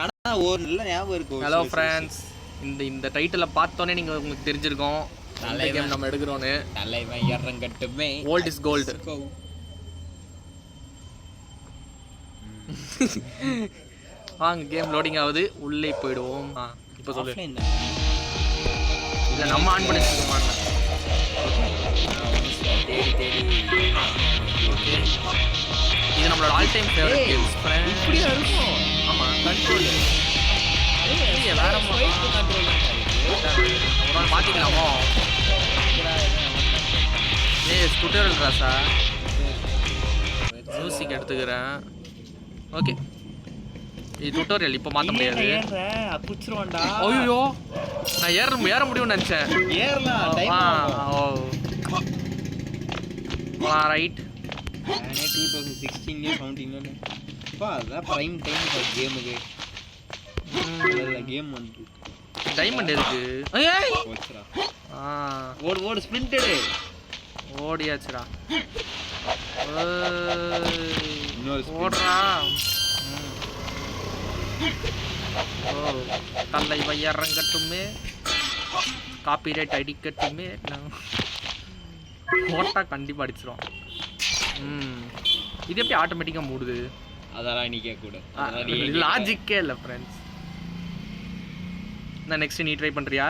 ஆனா ஒரு நல்ல ஞாபகம் இருக்கு. ஹலோ ஃப்ரெண்ட்ஸ், இந்த டைட்டிலை பார்த்தோன்னே நீங்கள் உங்களுக்கு தெரிஞ்சிருக்கோம் நல்ல கேம் நம்ம எடுக்கிறோன்னு. தலைவன் இறங்கட்டுமே, ஓல்ட் இஸ் கோல்டு. வாங்க, கேம் லோடிங் ஆகுது, உள்ளே போயிடுவோம். இப்போ சொல்லு. இல்லை நம்ம ஆன் பண்ணி வச்சுக்கோமா? ஓகே, இது நம்மளோட all time favourite games friends. இப்படியா இருக்கும்? ஆமாம், கண்ட்ரோல் வேற ஒரு நாள் மாற்றிக்கலாமோ? டுட்டோரியல் ராசா மியூசிக் எடுத்துக்கிறேன். ஓகே, இது டுட்டோரியல் இப்போ மாற்ற முடியாது. ஐயோ, நான் ஏற முடியும்னு நினச்சேன். ரைட். 2016 17 அதான் பிரைம் டைம் கேமுக்கு. கேம் வந்து டைமண்ட் எதுக்கு? ஓடு ஸ்பிரிண்டடு ஓடியாச்சுடா. ஓடுறா. தலை வையறங்கட்டுமே, காப்பிரைட் அடிக்கட்டுமே. ஓட்டா கண்டிப்பாக அடிச்சிடும். இது எப்படி ஆட்டோமேட்டிக்காக மூடுது? அதெல்லாம் நீ கேட்க கூட, லாஜிக்கே இல்லை ஃப்ரெண்ட்ஸ். நான் நெக்ஸ்ட் நீ ட்ரை பண்ணுறியா?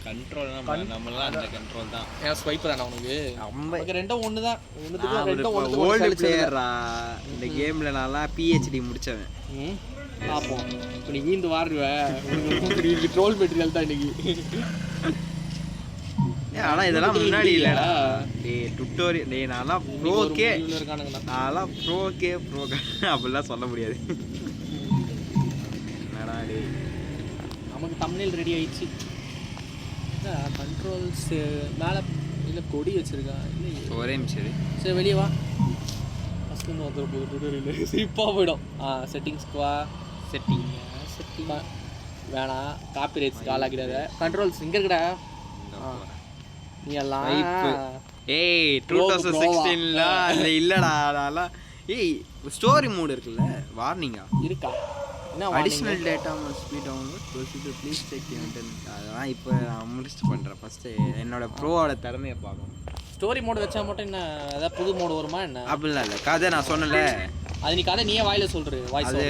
கண்ட்ரோல் நம்மளாம் அந்த கண்ட்ரோல் தான். ஏன் ஸ்வைப் தானே உனக்கு? நமக்கு ரெண்டும் ஒன்று தான். ஓல்டு பிளேயரா இந்த கேமில் நான்லாம் பிஹெச்டி முடித்தவன். பார்ப்போம். இப்போ நீ வீந்து வாடுவேன். உங்களுக்கு ட்ரோல் மெட்டீரியல் தான் இன்னைக்கு. ஆனால் இதெல்லாம் முன்னாடி இல்லைடா. டுட்டோரியல் நான்லாம் ப்ரோக்கே நான்லாம் ப்ரோக்கே அப்படிலாம் சொல்ல முடியாது. என்னடா டே, நமக்கு தமிழில் ரெடி ஆயிடுச்சு. கண்ட்ரோல்ஸ் மேலே இல்லை கொடி வச்சுருக்கா? இல்லை ஒரே நிமிஷம். சரி, வெளியே வா. ஃபஸ்ட்டு வந்து போகுது டுட்டோரியல் சிரிப்பாக போயிடும். செட்டிங்ஸ்க்கு செட்டிங் வேணாம், காப்பி ரைட்ஸ் கால் ஆகிடாத. கண்ட்ரோல்ஸ் இங்கே இருக்கடா. நீ எல்லாம் 2016 இல்லைடா. அதெல்லாம் ஸ்டோரி மூடு இருக்குல்ல, வார்னிங்கா இருக்கா? என்ன additional data must be download procedure please check internet. அதெல்லாம் இப்போ நான் முடிச்சுட்டு பண்ணுறேன். ஃபஸ்ட்டு என்னோட ப்ரோவோட திறமையை பார்க்கணும். ஸ்டோரி மோடு வச்சா மட்டும் என்ன ஏதாவது புது மோடு வருமா என்ன? அப்படிலாம் இல்லை. கதை நான் சொன்னல, அது நீ கதை நீயே வாயில சொல்கிற. வாய்ஸ் அது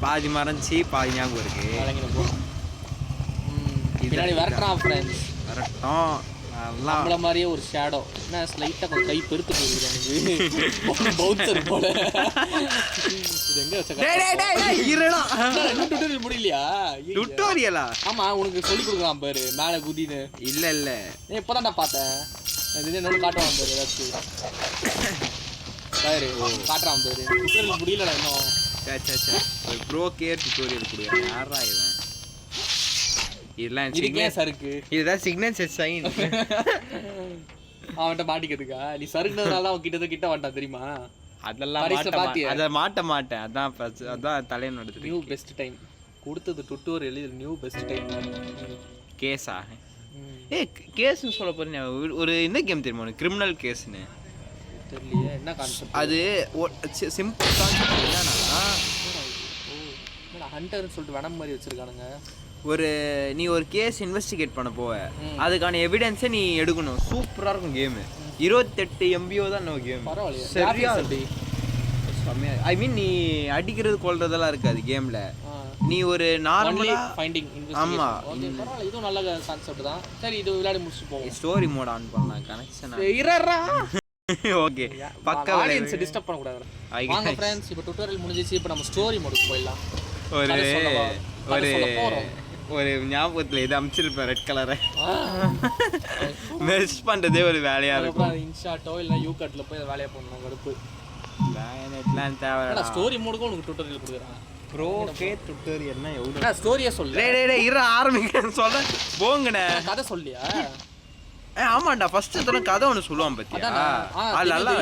பாதி மறைஞ்சி பாதி ஞாபகம் இருக்கு. பின்னாடி விரட்டுறான் ஃப்ரெண்ட்ஸ், விரட்டும். நம்மள மாதிரியே ஒரு ஷேடோ. என்ன ஸ்லைட்டாக கொஞ்சம் கை பெருத்து போகுது எனக்கு. பவுன்சர் போல. இது எங்கே வச்ச டுட்டோரியல் முடியலையா? டுட்டோரியலா? ஆமாம், உனக்கு சொல்லி கொடுக்குறான் பாரு மேலே குதின்னு. இல்லை இப்போ தான் நான் பார்த்தேன். இது என்னோட காட்டுவான் பாரு ஏதாச்சும் பாரு, காட்டுறான் பாரு. டுட்டோரியல் முடியலடா இன்னும். ஒரு ப்ரோ கேர் டுட்டோரியல் கொடுக்குறேன். யாரா இவன்? இதுதான் சிக்னேச்சர் சைன். அவன்கிட்ட மாட்டிக்கிறதுக்கா? நீ சருக்குனதுனால அவன் கிட்ட வந்துட்டான் தெரியுமா? அதெல்லாம் அதை மாட்ட மாட்டேன். அதான் தலையனோட நியூ பெஸ்ட் டைம் கொடுத்தது டுட்டோரியல். இது நியூ பெஸ்ட் டைம். கேஸா? கேஸ்ன்னு சொல்ல போறேன். ஒரு இந்த கேம் தெரியுமா உனக்கு? கிரிமினல் கேஸ்ன்னு தெரியலையே. என்ன கான்செப்ட் அது? சிம்பிள் கான்செப்ட் என்னன்னா, ஹண்டர்னு சொல்லிட்டு வனம் மாதிரி வச்சிருக்கானுங்க. நீ ஒரு கேஸ் இன்வெஸ்டிகேட் பண்ண போவ, அதுக்கான எவிடன்ஸை நீ எடுக்கணும். சூப்பராக இருக்கும் கேமு. 28 MB தான் நம்ம கேம். சரியா? ஐ மீன் நீ அடிக்கிறது கொள்றதெல்லாம் இருக்காது கேம்ல. நீ ஒரு நார்மலா ஃபைண்டிங். ஆமா, பரவாயில்ல. இதுவும் நல்ல கான்செப்ட் தான். சரி, இது விளையாடி முடிச்சு போவோம். ஸ்டோரி மோட் ஆன் பண்ணலாம். Connection okay. பக்கா ஆடியன்ஸ் டிஸ்டர்ப் பண்ண கூடாது. வாங்க फ्रेंड्स, இப்போ டுட்டோரியல் முடிஞ்சிச்சு. இப்போ நம்ம ஸ்டோரி மோடுக்கு போயிடலாம். ஒரு ஞாபகத்தில் இதை அமைச்சிருப்பேன். ரெட் கலரை மெர்ஜ் பண்ணுறதே ஒரு வேலையாக இருக்கும். இன்ஷாட்டோ இல்லை யூகட்டில் போய் வேலையை பண்ணணும். கடுப்பு பேனட்லாம் தேவை. ஸ்டோரி மோடுக்கும் உனக்கு டுட்டோரியல் கொடுக்குறான். ப்ரோ கே டுட்டோரியல்னா எவ்வளோ? ஸ்டோரியே சொல்லு. ஆரம்பிக்கிறேன்னு சொல்ல போங்கண்ணே. கதை சொல்லியா? ஆமாண்டா, ஃபர்ஸ்ட் தடவை கதை ஒன்று சொல்லுவான் பத்தியா? நல்லா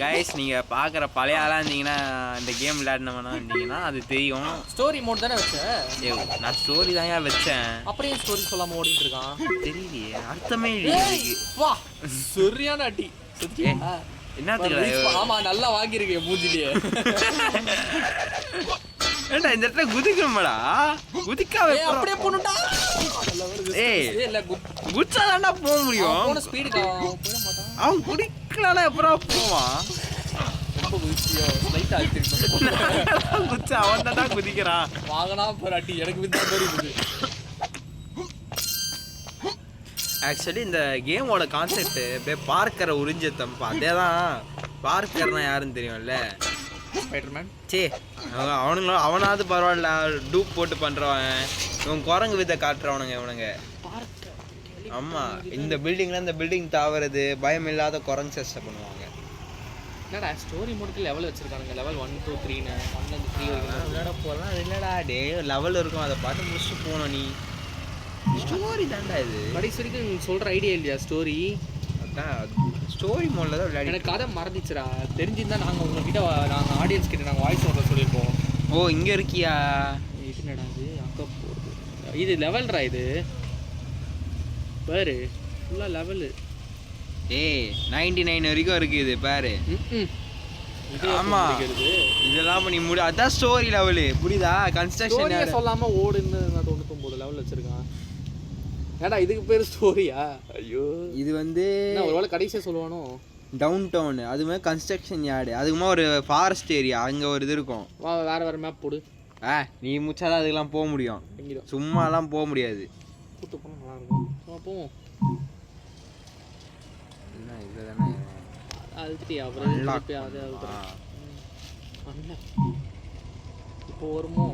கைஸ், நீங்கள் பார்க்குற பழைய ஆளாக இருந்தீங்கன்னா, இந்த கேம் விளையாடினவனா இருந்தீங்கன்னா அது தெரியும். ஸ்டோரி மோட் தானே வச்சேன். நான் ஸ்டோரி தான் வச்சேன். அப்படியே ஸ்டோரி சொல்லாம ஓடிட்டு இருக்கான். தெரியலையே, அர்த்தமே இல்லையே. வா, சரியான அடி. என்னத்துக்கு? ஆமா, நல்லா வாங்கியிருக்கேன் மூஞ்சிலேயே. ஏன்டா இந்த இடத்துல குதிக்கணுமாடா? குதிக்காம அப்படியே போணும்டா. ஏய் இல்ல குச்சாதான்டா போக முடியும். போன ஸ்பீடுக்கு போக மாட்டான். அவன் குடிக்கலனா எப்பறம் போவான்? ரொம்ப குதிச்சியோ ஸ்லைட்டா ஆயிடுச்சு. குச்சா அவன் தான் குதிக்கிறான். வாங்கனா போராட்டி எனக்கு வித்த தெரியுது. ஆக்சுவலி இந்த கேமோட கான்செப்ட் பார்க்கற உறிஞ்சத்தம் அதேதான். பார்க்கறனா யாருன்னு தெரியும்ல? ஸ்பைடர்மேன். சே அவனுங்களும் அவனாவது பரவாயில்ல, டூப் போட்டு பண்றவன். இவன் குரங்கு வித்தை காட்டுறவனுங்க இவனுங்க. ஆமா, இந்த பில்டிங்ல இந்த பில்டிங் தாவறது பயம் இல்லாத குரங்கு சேஷ்டை பண்ணுவாங்க. என்னடா ஸ்டோரி மோடுக்கு லெவல் வச்சிருக்கானுங்க. லெவல் 1 2 3 னு 1 ல 3 வரைக்கும் விளையாட போலாம். இல்லடா டே லெவல் இருக்கும், அதை பார்த்து முடிச்சுட்டு போகணும். நீ ஸ்டோரி தான்டா இது. கடைசி வரைக்கும் சொல்ற ஐடியா இல்லையா ஸ்டோரி? அதான் ஸ்டோரி மோட்ல தான் விளையாடி. எனக்கு கதை மறந்துச்சுடா. தெரிஞ்சிருந்தா நாங்கள் உங்ககிட்ட நாங்கள் ஆடியன்ஸ் கிட்ட நாங்கள் வாய்ஸ் ஓவரில் சொல்லியிருப்போம். ஓ இங்கே இருக்கியா? இது என்னடா இது அங்கே போகுது. இது லெவல்ரா. இது பாரு ஃபுல்லாக லெவலு. ஏய் 99 வரைக்கும் இருக்குது இது பாரு. ஆமா இதெல்லாம் பண்ணி முடி. அதான் ஸ்டோரி லெவலு புரியுதா? கன்ஸ்ட்ரக்ஷன் சொல்லாமல் ஓடுன்னு 99 லெவலில் வச்சுருக்கான். ஏடா இதுக்கு பேர் ஸ்டோரியா? ஐயோ இது வந்து ஒருவேளை கடைசியாக சொல்லுவானோ. டவுன் டவுன் அதுவுமே கன்ஸ்ட்ரக்ஷன் யார்டு, அதுக்குமா ஒரு ஃபாரஸ்ட் ஏரியா, அங்கே ஒரு இது இருக்கும். வேறு மேப் போடு. நீ முச்சாதான் அதுக்கெல்லாம் போக முடியும், சும்மாலாம் போக முடியாது. கூட்டு போனால் நல்லா இருக்கும். போவோம். என்ன இது தானே அழுத்தியா? அப்புறம் அது இப்போ வருமோ?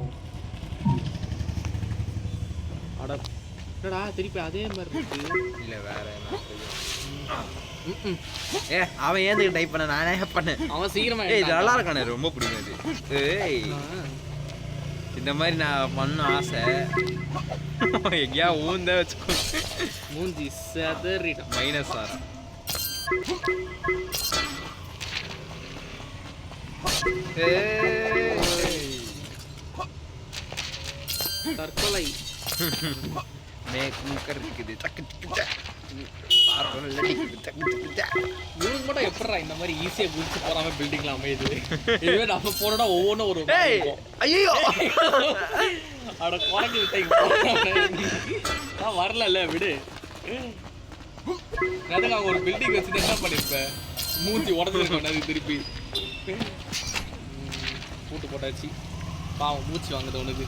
அட என்னடா திருப்பி அதே மாதிரி இருக்கு. இல்லை வேற அவன் ஏன் டைப் பண்ண நானே பண்ணேன். அவன் சீக்கிரமா இது நல்லா இருக்கானே, ரொம்ப பிடிக்கும் இது. ஏய் இந்த மாதிரி நான் பண்ண ஆசை. எங்கேயா ஊந்த வச்சுக்கோ. மூஞ்சி செதறிடும். மைனஸ் ஆரா தற்கொலை இவனுக்கு மட்டும் எப்படா இந்த மாதிரி ஈஸியா குதிச்சு போறாம பில்டிங்ல அமையுது? இதுவே நம்ம போனோட ஒவ்வொன்றும் ஒரு ஐயோ அட குறைஞ்சு விட்டேன். வரல விடு. அதுக்கு அவங்க ஒரு பில்டிங் வச்சுட்டு என்ன பண்ணிருப்பேன்? மூஞ்சி உடஞ்சிருக்கோம் திருப்பி கூட்டு போட்டாச்சு. பாவம் மூச்சு வாங்குது உனக்கு.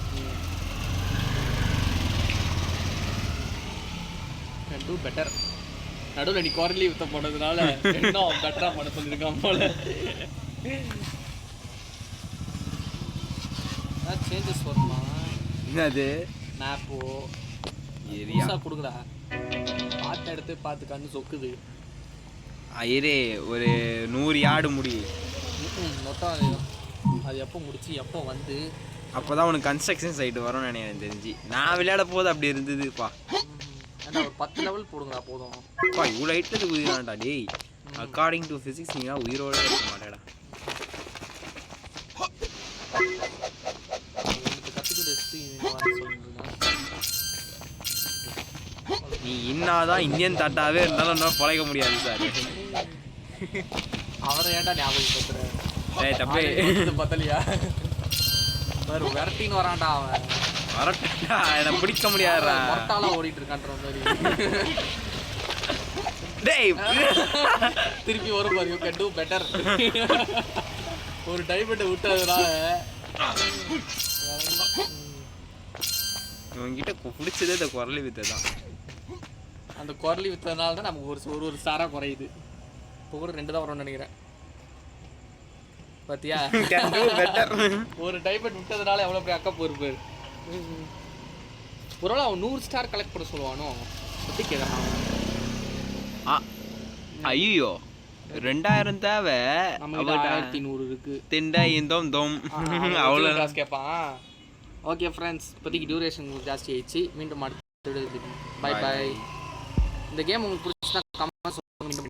Do better. நடுவில் நீ குவாரண்டைன் வித்த போனதுனால இன்னும் பெட்டரா பண்ண சொல்லியிருக்கான் போல. சேஞ்சஸ் வருமா? என்னது மேப்போ ஏரியா கொடுக்குறா? பார்த்து எடுத்து பார்த்து கண்ணு சொக்குது. ஐயரே ஒரு 100 யார்டு முடி மொத்தம். அது எப்போ முடிச்சு எப்போ வந்து அப்போதான் உனக்கு கன்ஸ்ட்ரக்ஷன் சைட்டு வரும்னு நினைக்கிறேன் தெரிஞ்சு. நான் விளையாட போது அப்படி இருந்ததுப்பா. ஒரு 10 லெவல் போடுங்கடா போதும். அப்பா இவ்வளோ ஹைட்டில் குதிக்கிறான்டா டேய். அக்கார்டிங் டு ஃபிசிக்ஸ் நீ உயிரோட இருக்க மாட்டேடா. நீ இன்னாதான் இந்தியன் தாட்டாவே இருந்தாலும் பழக முடியாது சார். அவரை ஏன்டா ஞாபகப்படுத்துற? ஏய் தப்பே பத்தலையா? விரட்டின்னு வரான்டா அவன். வரட்டா என்ன பிடிக்க முடியாதுடா. மொட்டால ஓடிட்டு இருக்கான்ற மாதிரி. டேய் திருப்பி வரும் பாரு. You can to better. ஒரு டைமண்ட் விட்டதுனால இவங்கிட்ட பிடிச்சதே இந்த குரலி வித்தை தான். அந்த குரலி வித்ததுனால தான் நமக்கு ஒரு ஸ்டாரா குறையுது. இப்போ கூட 2 தான் வரும்னு நினைக்கிறேன். பாத்தியா? ஒரு டைமண்ட் விட்டதுனால எவ்வளோ பெரிய அக்கா போயிருப்பாரு. ஒருவேளை அவன் 100 ஸ்டார் கலெக்ட் பண்ண சொல்லுவானோ? எப்படி கேட்கறான்? ஐயோ 2000 தேவை. நம்ம 1500 இருக்கு. திண்டா இந்தோம் தோம் அவ்வளோ காசு கேட்பான். ஓகே ஃப்ரெண்ட்ஸ், இப்போதைக்கு டியூரேஷன் ஜாஸ்தி ஆயிடுச்சு. மீண்டும் அடுத்த பை பாய். இந்த கேம் உங்களுக்கு பிடிச்சா கமெண்ட் சொல்லுங்க.